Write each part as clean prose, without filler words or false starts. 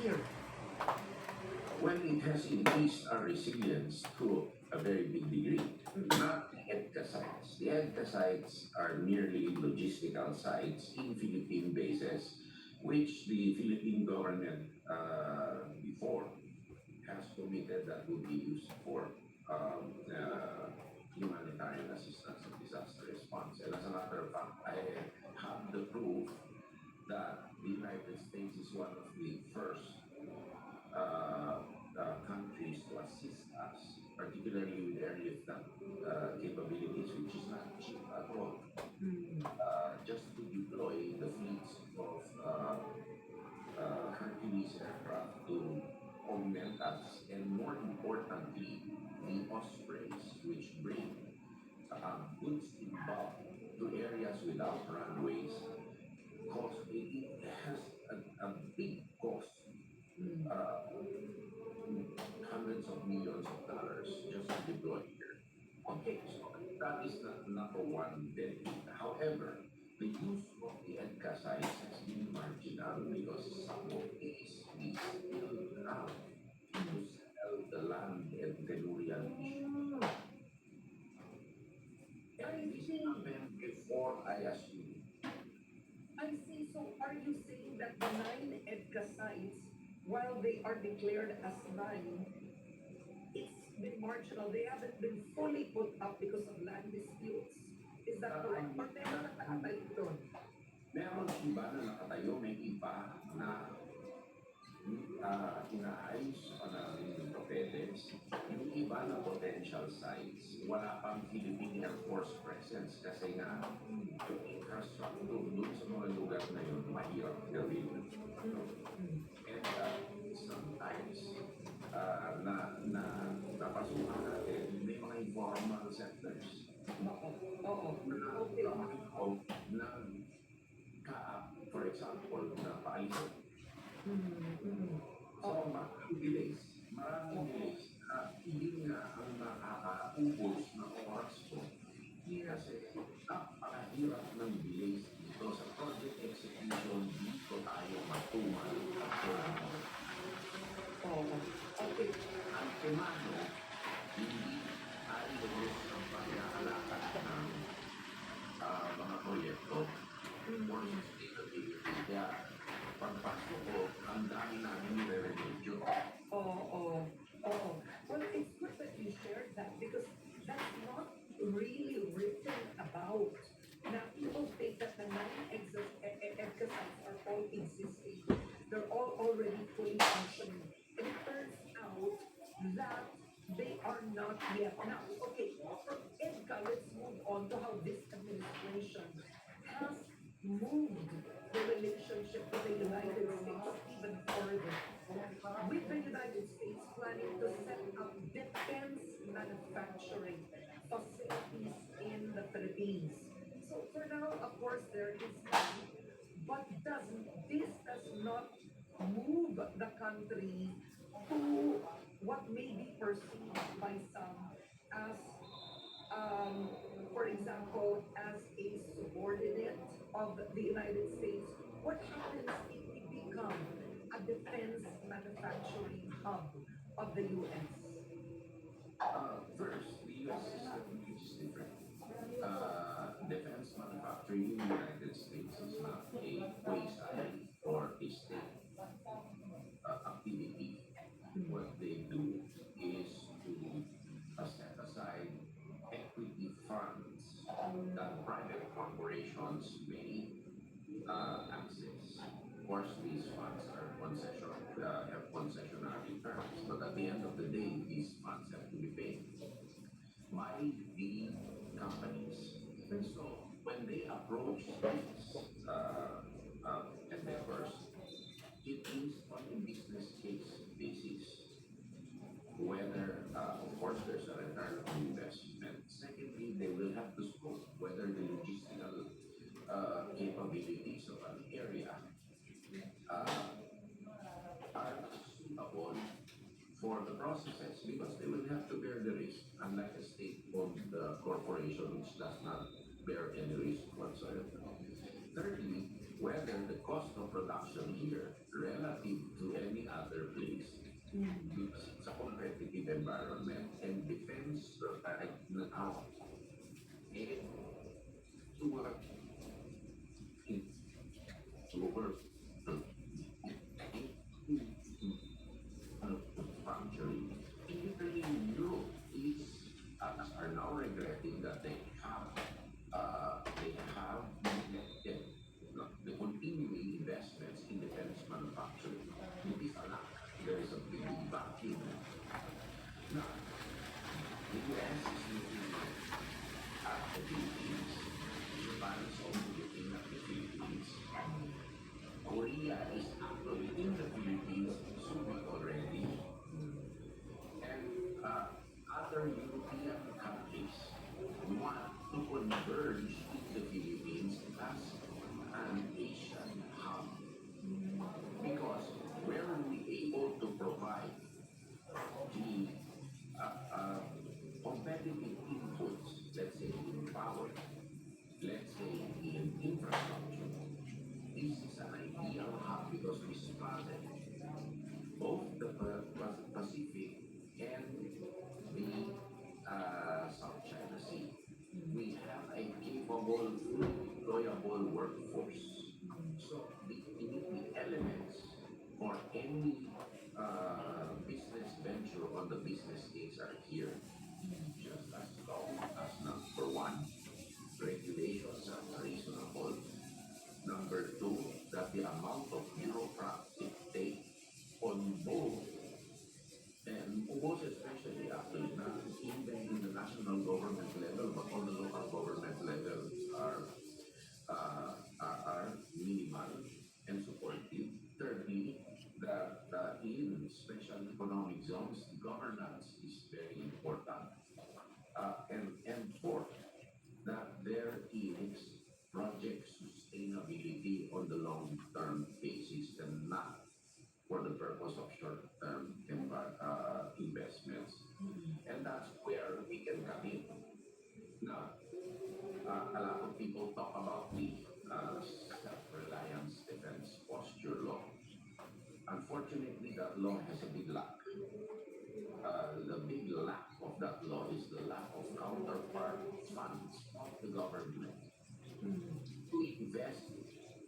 here? Well, it has increased our resilience to a very big degree. Not the EDCA sites. The EDCA sites are merely logistical sites in Philippine bases, which the Philippine government before has committed that would be used for humanitarian assistance and disaster response. And as a matter of fact, I have the proof that the United States is one of the first countries to assist us, particularly with airlift capabilities, which is not cheap at all. Just to deploy the fleets of Hercules aircraft to augment us, and more importantly, the Ospreys, which bring goods in bulk to areas without runways, it has a big cost, uh, hundreds of millions of dollars just to deploy here. Okay, so that is the number one benefit. However, the use of the EDCA sites has been marginal because some of these we still have to sell the land and tenurial issue. I And this see. happened before I assumed. I see. So are you saying that the nine EDCA sites, while they are declared as nine, it's been marginal. They haven't been fully put up because of land disputes. Is that correct? Or meron na nakatayo doon? Meron iba na nakatayo, may iba na inaayos pa namin yung papeles. Yung iba na potential sites, wala pang Philippine Air Force presence kasi nga yung infrastructure doon sa mga lugar na yun, mahirap gawin. And sometimes, napasukan natin, may mga informal sectors Oo. na Okay. ng kaap, for example, na paalis. So, maraming delays. Maraming delays. Hindi nga ang nakakaubos ng oras ko. Kasi napakahirap ng delays dito sa project execution. Dito tayo matumal at tulad. Oo. Okay. Ang kumano, hindi tayo ang pag-aalakad ng mga proyekto for sustainability. Kaya pagpasok ko, ang dami namin nire-review. Oo. Well, it's good that you shared that because that's not really written about. Now, people think that the nine EDCA sites are all existing. They're all already fully functioning. And it turns out that they are not yet. Now, okay, from EDCA, let's move on to how this administration has moved the relationship with the United States even further. With the United States planning to set up defense manufacturing facilities in the Philippines. So for now, of course, there is none, but this does not move the country to what may be perceived by some as um, for example, as a subordinate of the United States, what happens if we become a defense manufacturing hub of the US? First, the US system is different. Defense manufacturing in the United States is not a quasi or a state activity. What they do is to set aside equity funds that private corporations may access. Of course, these funds are have concessionary terms, but at the end of the day, these funds have to be paid by the companies. So when they approach these endeavors, it is on a business case basis. Whether, of course, there's a return on investment. Secondly, they will have to scope whether the logistical capabilities of an area uh, are suitable for the processes because they will have to bear the risk, unlike a state-owned corporation which does not bear any risk whatsoever. Thirdly, whether the cost of production here relative to any other place, because it's a competitive environment and defense right now is to in global manufacturing. Particularly in Europe, is are now regretting that they have neglected the continuing investments in defense manufacturing. It is a lack. There is a big vacuum. Now, the US is looking at the Philippines. Japan is also looking at the Philippines. Korea is actually in the Philippines, Subic already, and other European countries want to converge in the Philippines as an Asian hub because where we able to provide the competitive inputs, let's say in power, let's say in infrastructure, this is an ideal hub because we spotted both the Pacific and the South China Sea. We have a capable, fully deployable workforce. So the elements for any business venture on the business case are here. Just as long as number one, regulations are reasonable. Number two, that the amount of bureaucratic take on both and most especially actually not even in the national government level, but on the local government level are minimal and supportive. Thirdly, that in special economic zones, governance is very important. And fourth, that there is project sustainability on the long-term basis and not for the purpose of short-term investments. And that's where we can come in. Now, a lot of people talk about the self-reliance defense posture law. Unfortunately, that law has a big lack. The big lack of that law is the lack of counterpart funds of the government to invest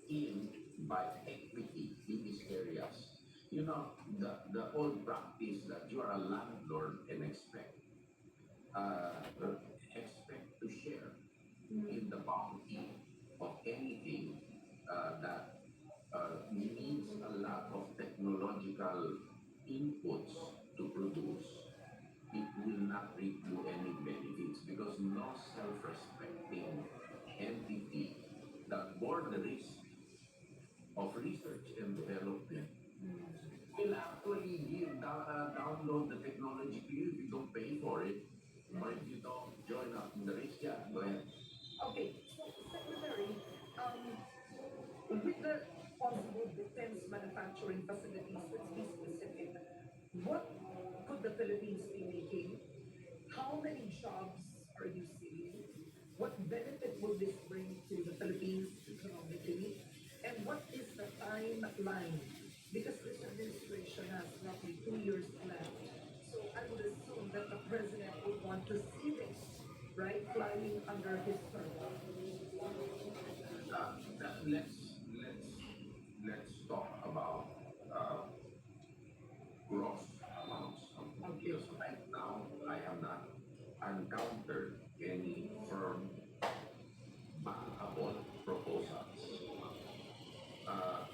in by equity in these areas. You know, the old practice that you are a landlord and expect to share in the bounty of anything that needs a lot of technological inputs to produce, it will not reap you any benefits because no self-respecting entity that bore the risk of research and development will actually download the technology to you if you don't pay for it or if you don't join up in the risk. Yeah, go ahead. Okay, so Secretary, with the possible defense manufacturing facilities, let's be specific. What could the Philippines be making? How many jobs are you seeing? What benefit will this bring to the Philippines economically? And what is the timeline? Because this administration has roughly 2 years left. So I would assume that the president would want to see this, right, flying under his term. Let's talk about gross amounts Okay. because right now I have not encountered any firm bankable proposals. Uh,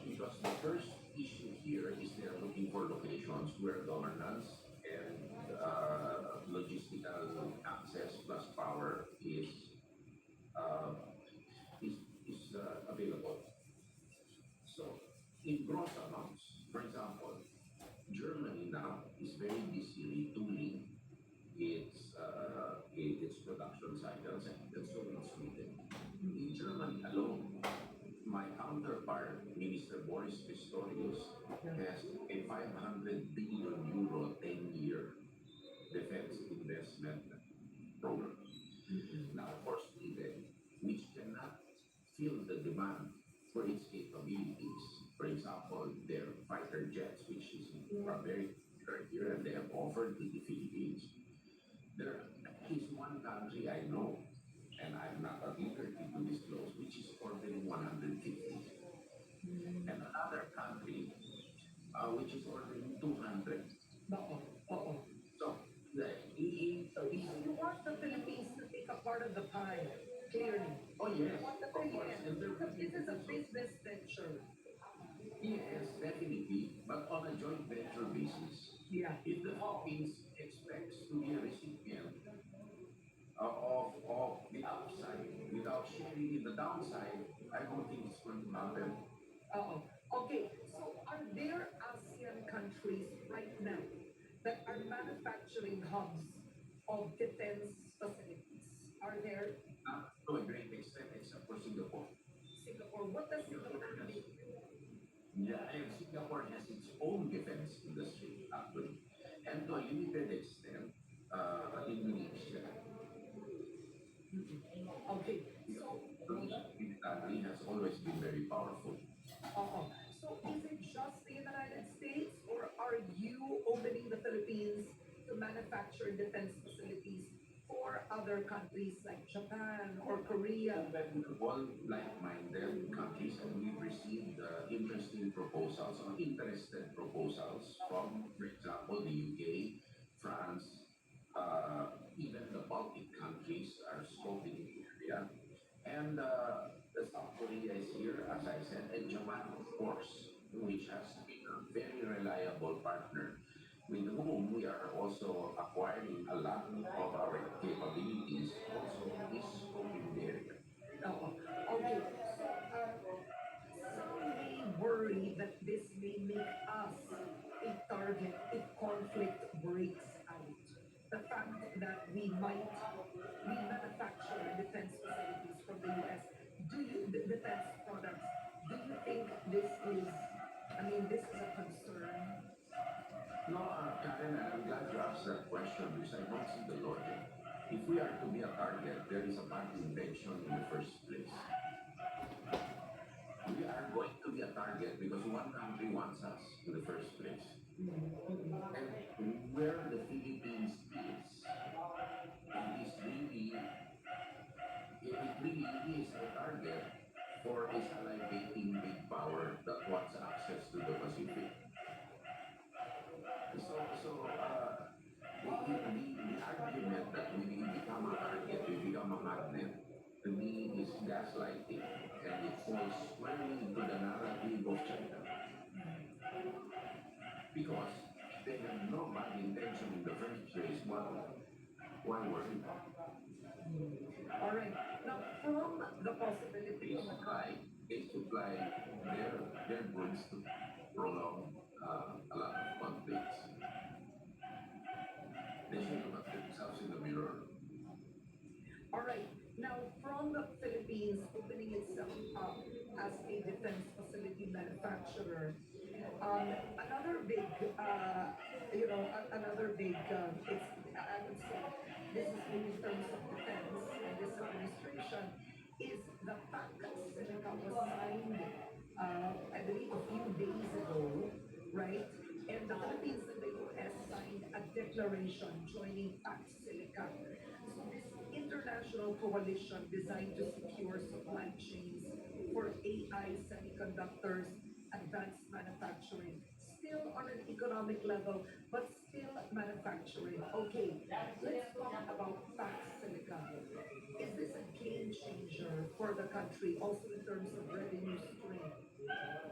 because the first issue here is they're looking for locations where governance and logistical access plus power uh, is available. So in gross amounts, for example, Germany now is very busy retooling its production cycles, and so is Sweden. In Germany alone, my counterpart, Minister Boris Pistorius, has a 500 billion euro 10-year defense investment program. Now, for Sweden, which cannot fill the demand for its capabilities. For example, their fighter jets, which is very popular here, and they have offered to the Philippines. There is one country I know, and I'm not at liberty to disclose, which is ordering 150, and another country which is ordering 200. Oo, oo. So, the, in, So you want the Philippines to take a part of the pie, clearly. oh You yes, want the of course, Philippines, and there because will be this is a also, business venture. yes, definitely, but on a joint venture basis. Yeah. If the Philippines expects to be a recipient of the upside without sharing in the downside, I don't think it's going to happen. Uh-oh. Okay, so are there ASEAN countries right now that are manufacturing hubs of defense facilities? Are there? Not to a great extent, except for Singapore. Singapore, what does Singapore Singapore has, do? yeah, and Singapore has its own defense industry, actually. And to a limited extent, Indonesia. Okay, Because so Indonesia military has always been very powerful. uh-oh. So is it just the United States, or are you opening the Philippines to manufacture defense facilities for other countries like Japan or Korea? Open all like-minded countries, and we've received interesting proposals or interested proposals from, for example, the UK, France, even the Baltic countries are scoping the area. And the South Korea is here, as I said, and Japan, of course, which has been a very reliable partner with whom we are also acquiring a lot of our capabilities, also is scoping the area. Oh, okay. So, some may worry that this may make us a target if conflict breaks out. The fact that we manufacture defense facilities from the U.S. The defense products? Do you think this is? I mean, this is a concern. No, Karen, I'm glad you asked that question because I don't see the logic. If we are to be a target, there is a bad intention in the first place. We are going to be a target because one country wants us in the first place. And where the Philippines is, it is really, it really is a target for a salivating big power that wants access to the Pacific. The argument that we become a target, we become a magnet, to me is gaslighting, and it falls squarely into the narrative of China. Because if they have no bad intention in the first place, why worry? All right. Now, from the possibility They of a supply, they supply their goods to prolong a lot of conflicts. They should look at themselves in the mirror. All right. Now, from the Philippines opening itself up as a defense facility manufacturer, another big, another big, I would say, this is in terms of defense and this administration, is the PAC Silica was signed, I believe, a few days ago, right? And the Philippines and the US signed a declaration joining PAC Silica. So this international coalition designed to secure supply chains for AI semiconductors, advanced manufacturing, still on an economic level, but still manufacturing. Okay, let's talk about PAC Silica. Is this a game changer for the country, also in terms of revenue stream?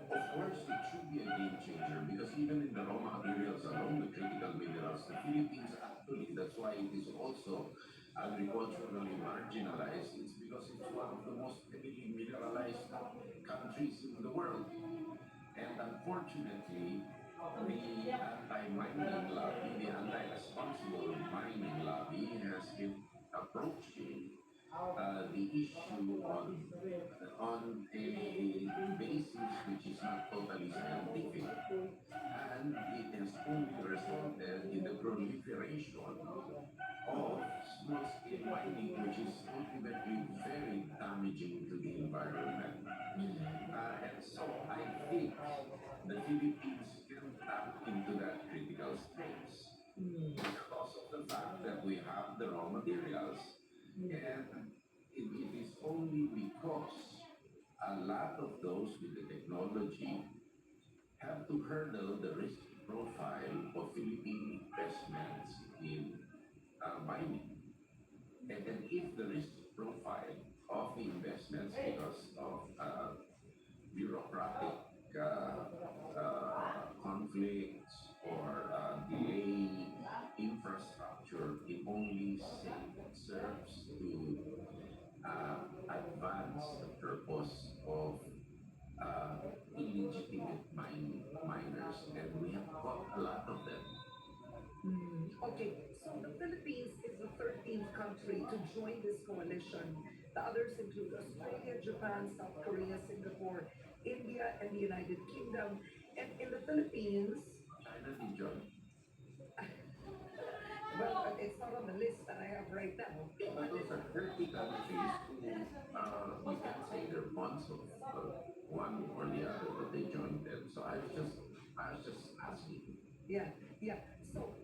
Of course, it should be a game changer because even in the raw materials alone, the critical minerals, the Philippines actually, that's why it is also agriculturally marginalized. It's because it's one of the most heavily mineralized countries in the world. And unfortunately, the anti-mining lobby, the anti-responsible mining lobby has been approaching the issue on a basis which is not totally scientific, and it has only resulted in the proliferation of small-scale mining, which is ultimately very damaging to the environment. And so I think the Philippines can tap into that critical space because of the fact that we have the raw materials. And it is only because a lot of those with the technology have to hurdle the risk profile of Philippine investments in mining. And then if the risk profile of the investments because of bureaucratic conflicts or delay infrastructure, it only serves to advance the purpose of illegitimate miners, and we have got a lot of them. Okay, so the Philippines is the 13th country to join this coalition. The others include Australia, Japan, South Korea, Singapore, India, and the United Kingdom. And in the Philippines, China did join. well, it's not on the list that I have right now. But those are 30 countries who we can say they're bonds of one or the other, but they joined them. So I was just asking. Yeah, yeah. So,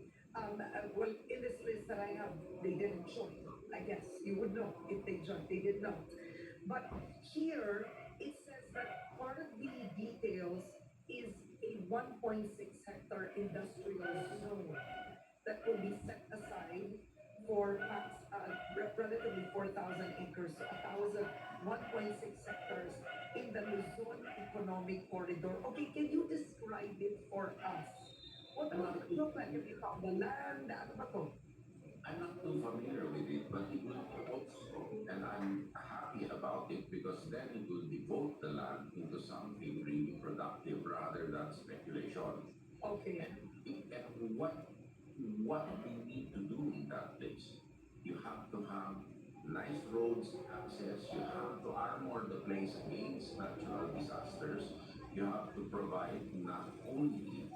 well, in this list that I have, they didn't join. I guess you would know if they joined. They did not. But here it says that part of the details is a 1.6 hectare industrial zone that will be set aside for relatively 4,000 acres, so 1.6 hectares in the Luzon Economic Corridor. Okay, can you describe it for us? What would it look like if you found the land? Ano ba to? I'm not too familiar with it, but it will also, and I'm happy about it because then it will devote the land into something really productive rather than speculation. Okay. And what we need to do in that place, you have to have nice roads access, you have to armor the place against natural disasters, you have to provide not only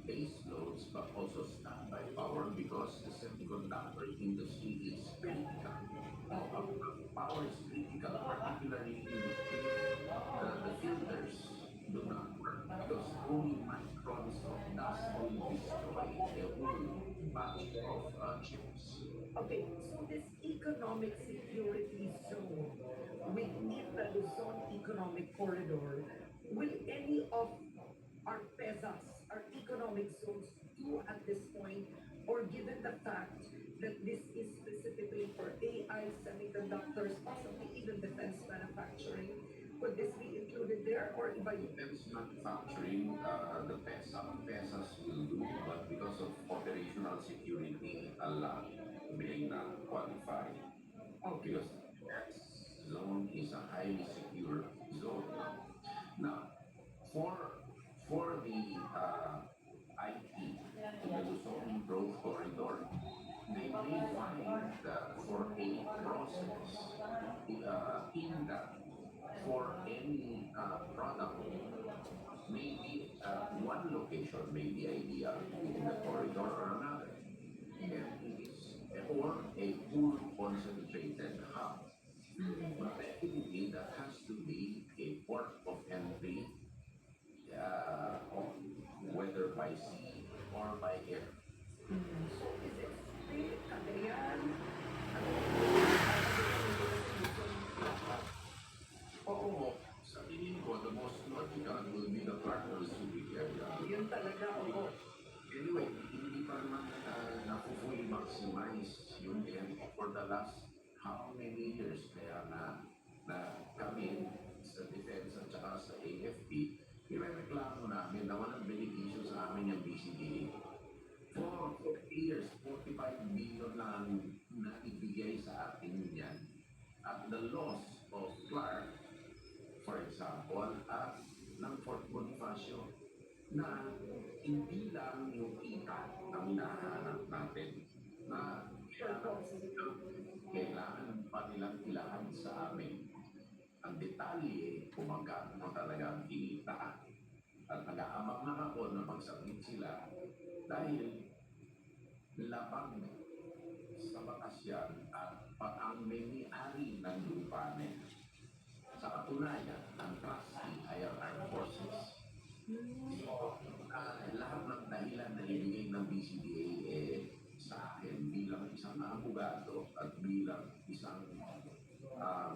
base loads but also standby power because the semiconductor industry is critical. Power is critical, particularly if the filters do not work because only microns of dust will destroy a whole batch of chips. Okay, so this economic security zone within the Luzon Economic Corridor, will any of our PEZAs, our economic zones, do at this point, or given the fact that this is specifically for AI, semiconductors, possibly even defense manufacturing, could this be included there, or iba yun? Defense manufacturing, the PESAs will do, but because of operational security, a lot may not qualify Okay. because that zone is a highly secure zone. Now, for the IT, the Luzon Growth Corridor, they may find that for a process in that for any product, maybe one location may be ideal within the corridor or another. And it is or a full concentrated hub. But definitely that has to be a port of entry, whether by sea or by air. So is it straight Cagayan? Ano? Oo, sa tingin ko, the most logical will be the Clark Subic area. Yun talaga, oo. Anyway, hindi pa naman na-fully maximize yung area for the last how many years. Kaya na kami sa defense at saka sa AFP, irereklamo namin na walang benepisyo sa amin yung BCDA. For 40 years, 45 billion lang na ibigay sa atin yan. At the loss of Clark, for example, at ng Fort Bonifacio, na hindi lang yung kita ang hinahanap natin, na kailangan pa nilang ilahad sa amin ang detalye kung magkano talaga ang kinita. At nag-aabang na ako na magsabit sila dahil labag sa batas yan at ang may-ari ng lupa na yan. Sa katunayan, ang trustee ay ang armed forces. So, lahat ng dahilan na ibigay ng BCDA sa akin bilang isang abogado at bilang isang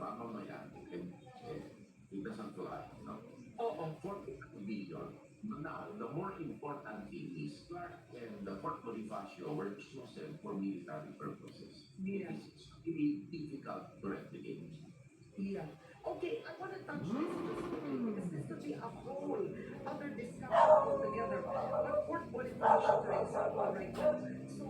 mamamayan, it doesn't fly. No? Oo. 40 billion. Now, the more important thing is Clark and the Fort Bonifacio were chosen for military purposes. Yeah. It's really difficult to replicate. Yeah. Okay, I want to touch this just quickly because this could be a whole other discussion altogether. But Fort Bonifacio, for example, right now. So,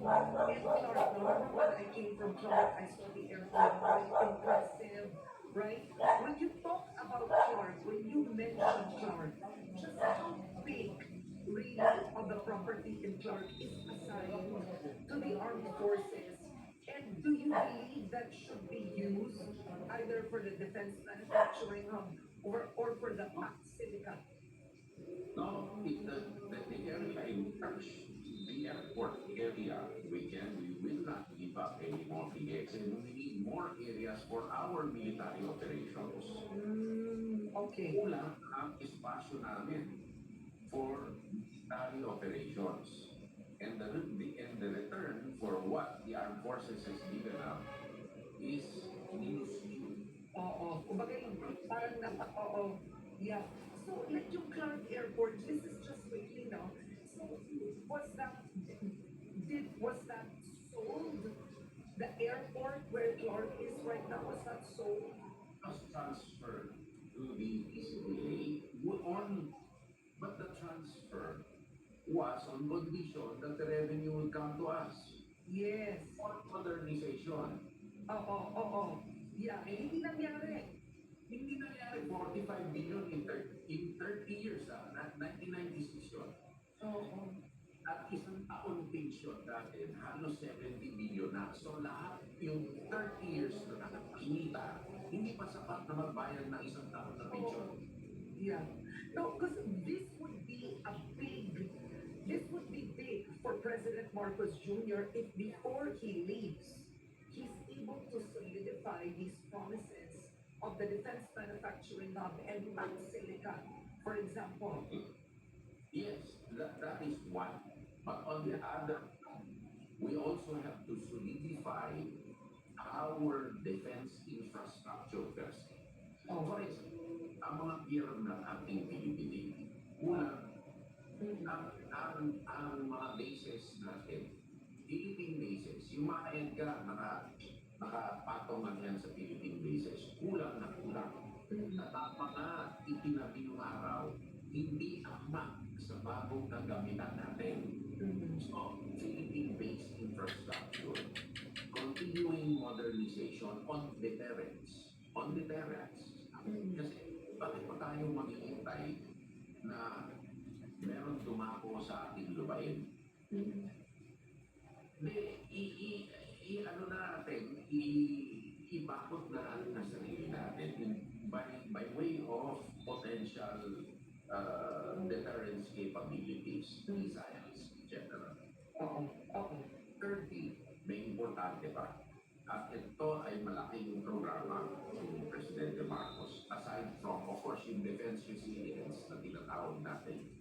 in Clark, no, number one, I came from Clark, I saw the airport, right? Impressive, right? When you talk about Clark, when you mention Clark, just how big really of the property in Clark is assigned to the armed forces? And do you believe that should be used either for the defense manufacturing hub or for the PAC Silica? No, the area in Tarsh, the airport area, we will not give up any more PX and we need more areas for our military operations. Okay. Kulang ang espasyo namin for military operations. And the return for what the armed forces has given up is minuscule. Oo. Kumbaga, parang oo. Yeah. So, like yung Clark Airport, this is just quickly now. So, was that sold? The airport where Clark is right now, was that sold? Was transferred to the PCBA but the transfer was on condition that the revenue will come to us Yes. for modernization. Oo. Yeah, hindi nangyari. Hindi nangyari 45 billion in 30 years, not 1996 yun. Oo. At isang taon pension dati, halos 70 billion na. So lahat yung 30 years na nakapinita, hindi pa sapat na magbayad ng isang taon na pension. Yeah. No, because this would be big for President Marcos Jr. if before he leaves, he's able to solidify these promises of the defense manufacturing hub and PAC Silica, for example. Yes, that is one. But on the other, we also have to solidify our defense infrastructure first. For example, ang mga pier ng ating Pilipinas, kulang ang mga bases natin, Philippine bases, yung mga EDGA nakapatong na yan sa Philippine bases, kulang na kulang. Natapa nga, itinabi yung araw, hindi akma sa bagong kagamitan natin. So, Philippine-based infrastructure, continuing modernization on deterrence. On deterrence. Kasi bakit pa tayo maghihintay na meron dumako sa ating lupain? Ano na natin, ibakot na natin ang sarili natin by way of potential deterrence capabilities, missiles, etc. Oo. 30, may importante pa. At ito ay malaking programa ni Presidente Marcos. Aside from, of course, yung defense resilience na tinatawag natin,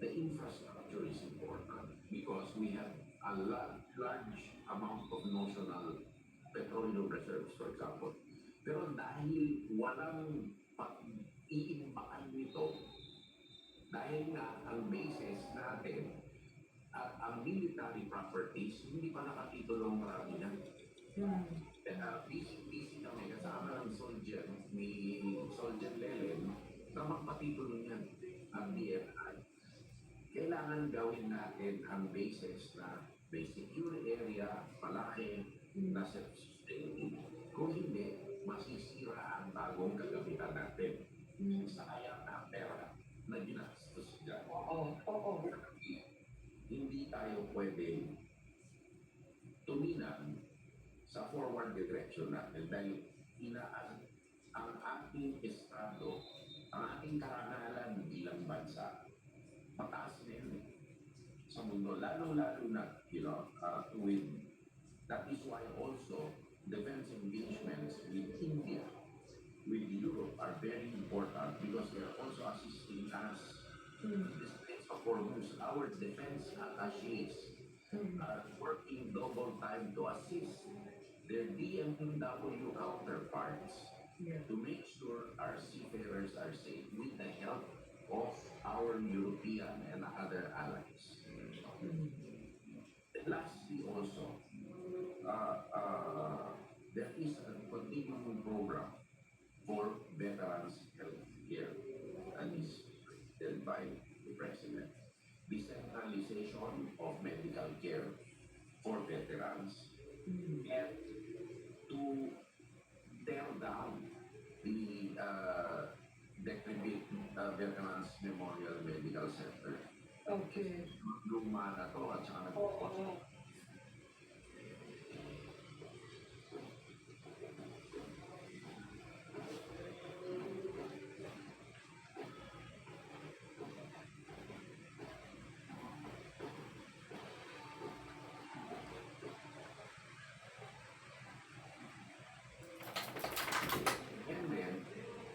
the infrastructure is important because we have a large amount of notional petroleum reserves, for example. Pero dahil walang pag-iimbaan nito, dahil nga ang bases natin at ang military properties, hindi pa nakatitulong marami na. Busy kami kasama ng soldier, ni Soldier Lelen, na magpatituloy niyan ang DFI. Kailangan gawin natin ang bases na may secure area, palaki, na self-sustaining. Kung hindi, masisira ang bagong kagamitan natin. Sayang na pera na ginastos dyan. Oo. Hindi tayo pwede tuminan sa forward direction natin dahil ang ating estado, ang ating karangalan bilang bansa, mataas na yun sa mundo, lalo na, with that is why also defense engagements with India, with Europe are very important because they are also assisting us Mm, in the Straits of Hormuz. Our defense attaches mm, are working double time to assist their DMW counterparts yeah. to make sure our seafarers are safe with the help of our European and other allies. Mm, Lastly, also, there is a continuing program for veterans health care that is led by the president. Decentralization of medical care for veterans mm. and to tear down the decrepit Veterans Memorial Medical Center. Okay. Luma na to at saka nag-cost. Oo. And then,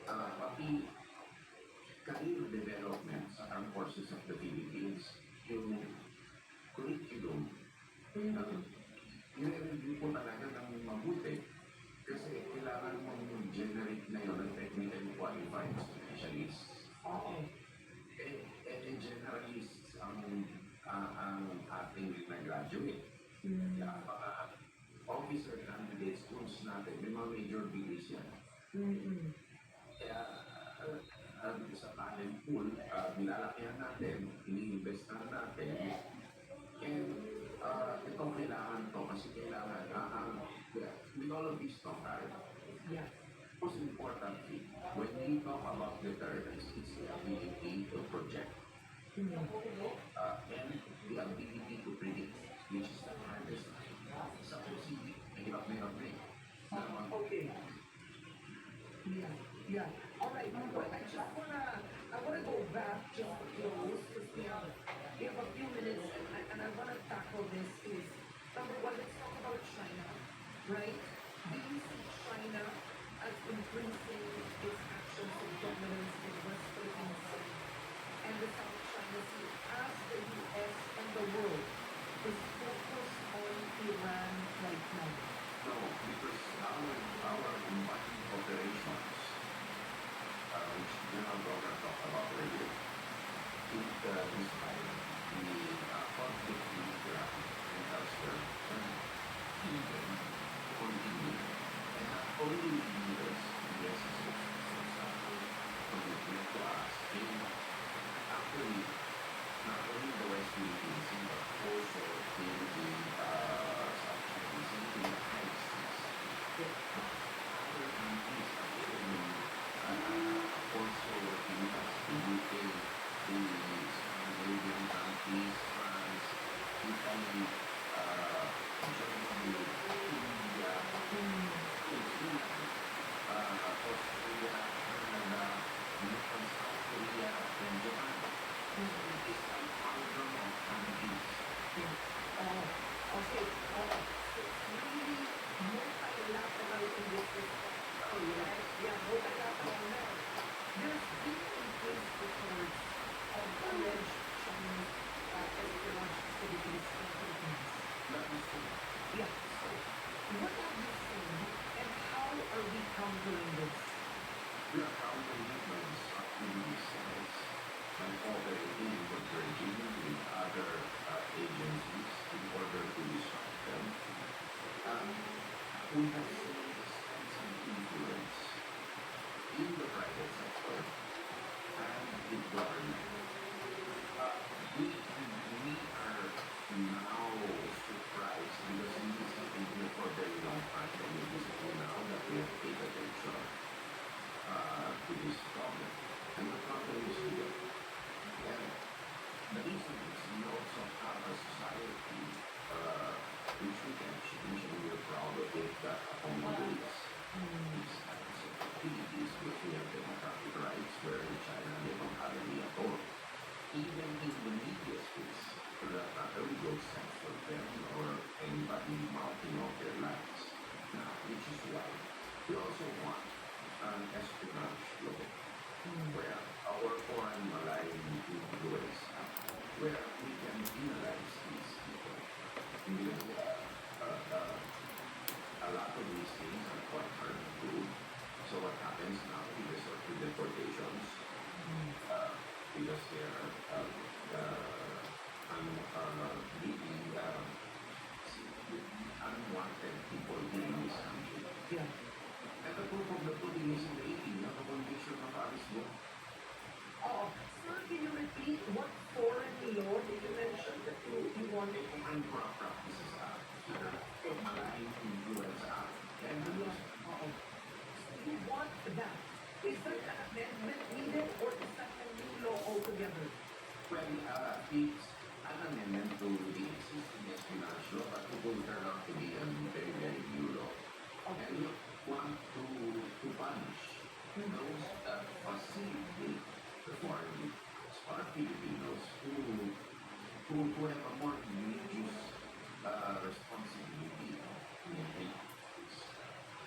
pati career development sa Armed Forces of the Philippines, yung curriculum, uh, Mm, nire-review ko talaga ng mabuti kasi kailangan mong generate na yun ng technically qualified specialists. oo. Generalists ang ating na-graduate. Mm, Kaya mga officer candidates schools natin, may mga major degrees yan. mm, Kaya sa talent pool, nilalakihan natin, ini-invest natin, and ito kailangan to kasi kailangan, with all of this talk, yeah. most importantly, when we talk about deterrence, it's the ability to project Mm, and the ability to predict, which is the hardest sa PCD. Mahirap na hirap na eh. Naman, okay. Yeah, yeah. All right. Well, I wanna go back just to close because we have a few minutes, and I wanna tackle this. Is number one, let's talk about China, right? Do you see China as increasing its actions of dominance in West Philippine Sea and the South China Sea as the U.S. and the world is focused on Iran right now? no, because our combined operations, which General Roger talked about earlier, it despite the conflict in Iraq and elsewhere, and even continue. And not only the US, US is a commitment to us in actually not only the West Philippines Sea, but also in the South China Sea, in the high seas. Other countries actually also working with us, the UK, the Scandinavian countries, France, Italy, Germany, India, Mm, New Zealand, Australia, Canada, even South Korea, and Japan. mm. It's an amalgam of countries. Yeah. Okay. So it's really multilateral in this respect. Oh, right? Yeah, multilateral now. There's been increased reports of alleged Chinese espionage activities in the Philippines. That is true. Yeah. So what have you seen and how are we countering this? We are countering it by disrupting these cells and cooperating and converging with other agencies in order to disrupt them. Um, we have seen extensive influence in the private sector and in government. We are now surprised because we disciplined here for a very long time, and we discipline now that we have paid attention to this problem. And the problem is real. And the reason is we also have a society which we can change, and we're proud of it, that accommodates these kinds of activities, which we have democratic rights, where in China they don't have any at all. Even in the media space, for that matter, we don't censor them or anybody mouthing off their lives. Now, also want an espionage law Mm. where our foreign malign influence, where we can penalize these people. Because a lot of these things are quite hard to do. So what happens now, we resort to deportations Mm. because they are really unwanted people in this country. Yeah. And the proof of the pudding is in the eating, not the conviction of Alice Go. Sir, can you repeat what foreign law did you mention that you wanted? Foreign Practices Act, Malign Influence Act, and the Yeah. So you want that? Is there an amendment needed or is that a new law altogether? well, it's an amendment to the existing espionage law, but it will turn out to be a very, very new law. And Okay. we want to punish those that facilitate the foreign or Filipinos who have a more religious responsibility in this.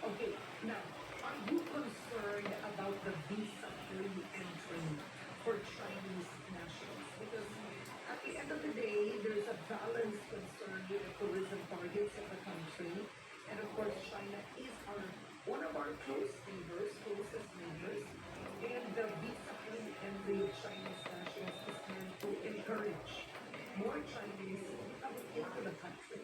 Okay. Now, are you concerned about the visa-free entry for Chinese nationals? Because at the end of the day, there's a balance concern with the tourism targets of the country. And of course, China is one of our closest neighbors, and the visa-free entry of Chinese nationals is meant to encourage more Chinese coming into the country.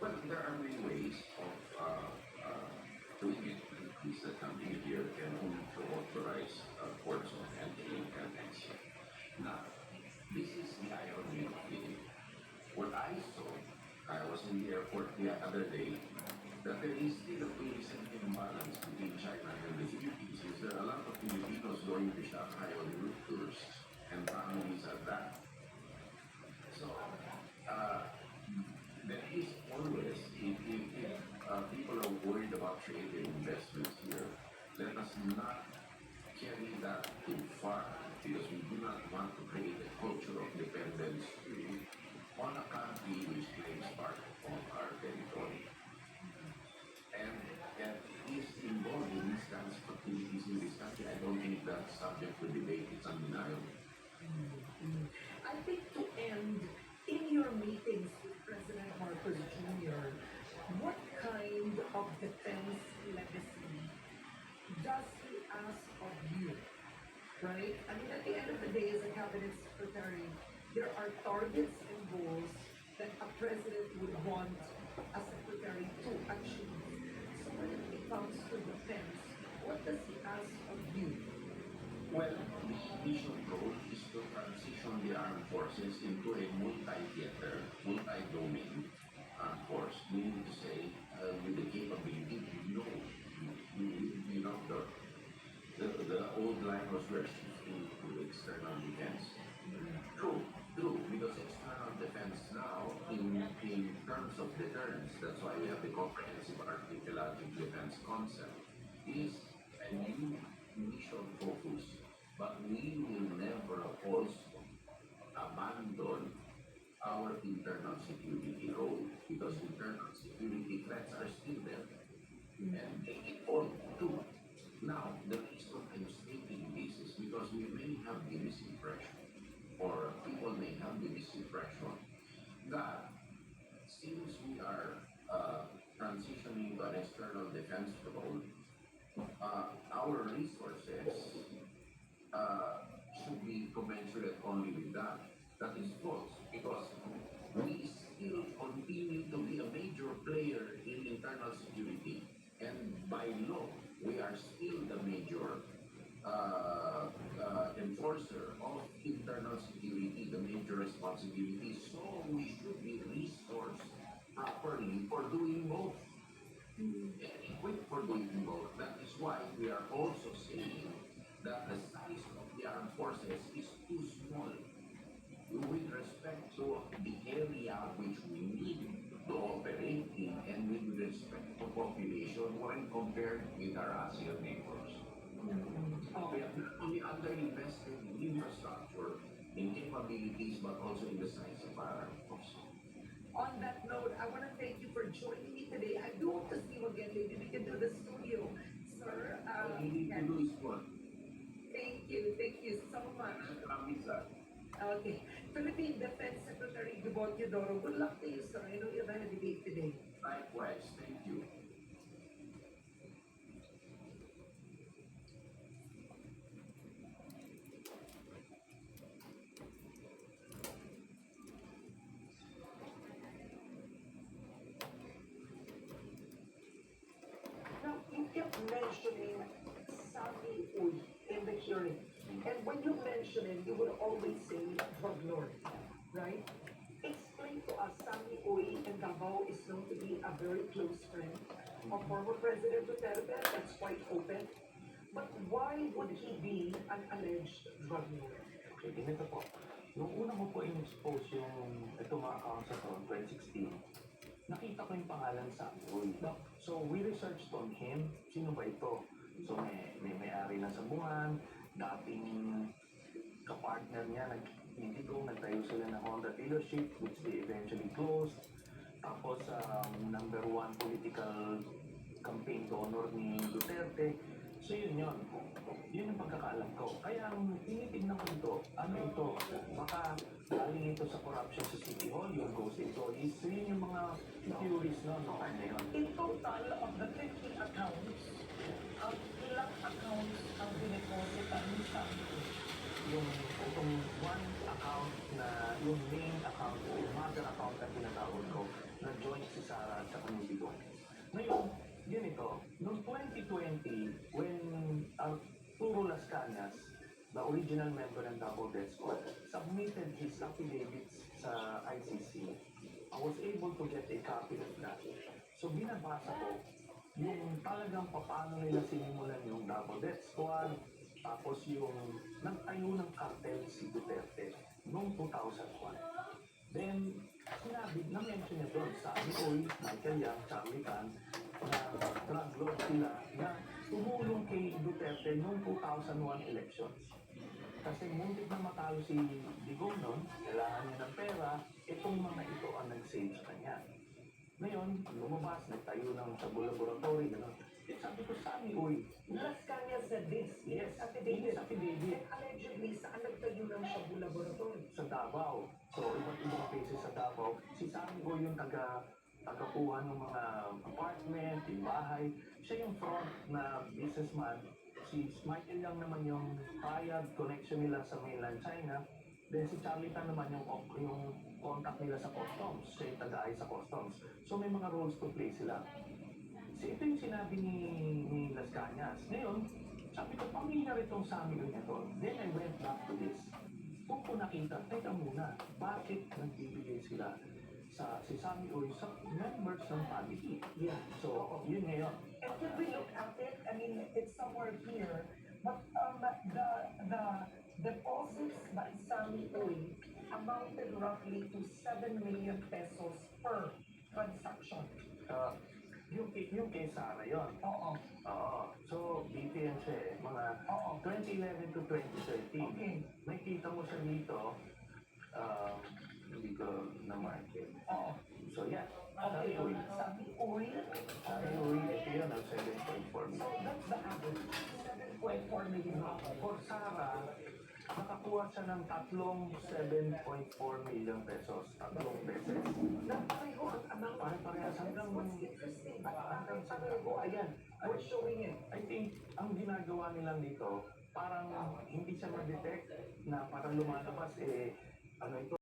Well, there are many ways of doing it. Countries that come in here can only authorize ports of entry and exit. Now, this is the irony of it. What I saw, I was in the airport the other day, that there is still a very significant imbalance between China and the Philippines. Is there are a lot of Filipinos going to Shanghai on group tours and families at that? So, uh, there is always, if people are worried about creating investments here, let us not carry that too far because we do not want to create a culture of dependence on a country which claims part of our territory. And is involved in these kinds of activities in this country. I don't think that's subject to debate. It's undeniable. Mm. I think to end, in your meetings with President Marcos Jr., what kind of defense legacy does he ask of you? Right? I mean, at the end of the day, as a cabinet secretary, there are targets and goals that a president would want a secretary to achieve. So when it comes to defense, what does he ask of you? Well, the initial goal is to transition the armed forces into a multi-theater, multi-domain armed force, meaning to say, with the capability to know, you know, the old line was we're shifting to external defense. True, true, because external defense now, in terms of deterrence, that's why we have the comprehensive articulated defense concept, is a new initial focus. But we will never also abandon our internal security role because internal security threats are still there and they evolve too. Now, the reason I'm stating this is because we may have the misimpression, or people may have the misimpression, that since we are transitioning to an external defense role, our resources should be commensurate only with that. That is false because we still continue to be a major player in internal security, and by law, we are still the major enforcer of internal security, the major responsibility. So we should be resourced properly for doing both and equipped for doing both. That is why we are also saying that the size of the armed forces is too small with respect to the area which we need to operate in and with respect to population when compared with our ASEAN neighbors. We have not only underinvested in infrastructure, in capabilities, but also in the size of our armed forces. On that note, I want to thank you for joining me today. I do hope to see you again. Maybe we can do the studio. Sir, All you need to do is one. thank you so much. Kamisa. Okay. Philippine Defense Secretary Gabon Teodoro, good luck to you, sir. I know you have a debate today. Likewise, thank you. Now, you kept mentioning Sami Uy in the hearing. And when you mention it, you would always say drug lord, right? Explain to us, Sami Uy in Davao is known to be a very close friend of former President Duterte. That's quite open. But why would he be an alleged drug lord? Okay, ganito po. Nung una mo po in-expose yung itong mga accounts sa taon 2016, nakita ko yung pangalan sa Uy. So, we researched on him. Sino ba ito? So, may-ari ng sabungan, dating kapartner niya, nagtayo sila ng Honda dealership, which they eventually closed. Tapos, number one political campaign donor ni Duterte. So yun yun. Yun yung pagkakaalam ko. Kaya ang tinitignan ko ito, ano ito? Baka galing ito sa corruption sa City Hall, yung ghost employees. So yun yung mga theories no time na yun. In total of the 50 accounts, ilang accounts ang dinepositan ni Sami? Yung itong one account na yung main account o yung mother account na tinatawag ko na joint si Sara at sa Kanubigo. Ngayon, yun ito. Noong 2020, when Arturo Las Cañas, the original member ng Double Death Squad, submitted his affidavits sa ICC, I was able to get a copy of that. So binabasa ko yung talagang paano nila sinimulan yung Double Death Squad, tapos yung nagtayo ng cartel si Duterte noong 2001. Then, na-mention niya doon, Sami Uy, Michael Yang, Charlie Tan, na drug lord sila na tumulong kay Duterte noong 2001 elections. Kasi muntik na matalo si Digong noon, kailangan niya ng pera, itong mga ito ang nag-save sa kanya. Ngayon, lumabas, nagtayo ng sa laboratory, gano'n. Eh, sabi ko, Sami Uy, Las Cañas said this. yes, Affidavit. yes, affidavit. Allegedly, saan nagtayo ng Shabu Laboratory? Sa Davao. So, iba't ibang cases sa Davao. Si Sami Uy yung tagakuha ng mga apartment, yung bahay. Siya yung front na businessman. Si Michael lang naman yung bayad connection nila sa mainland China. Then si Charlie Tan naman yung contact nila sa customs. Siya yung taga-ay sa customs. So may mga roles to play sila. So ito yung sinabi ni Las Cañas. Ngayon, sabi ko, pamilyar itong Sami Uy nito. Then I went back to this. Kung ko nakita, teka muna, bakit nagbibigay sila sa si Sami Uy sa members ng family? Yeah. So, yun ngayon. And can we look at it? I mean, it's somewhere here. But the deposits by Sami Uy amounted roughly to 7 million pesos per transaction. Yung kay Sara yun. Oo. Oo. So, BPM siya eh. Mga Oo. 2011 to 2013. Okay. May kita mo siya dito, hindi ko na-market. Oo. So, yeah. Okay. Sami Uy. Sami Uy. Sami Uy, ito yun ang 7.4 So million. that's the average. 7.4 million. For Sara, nakakuha siya ng tatlong 7.4 million pesos. Tatlong beses. Napareho ang amount. Pare-parehas hanggang What's interesting, pareho, ayan, we're showing it. I think ang ginagawa nilang dito, parang hindi siya ma-detect na parang lumalabas ano ito.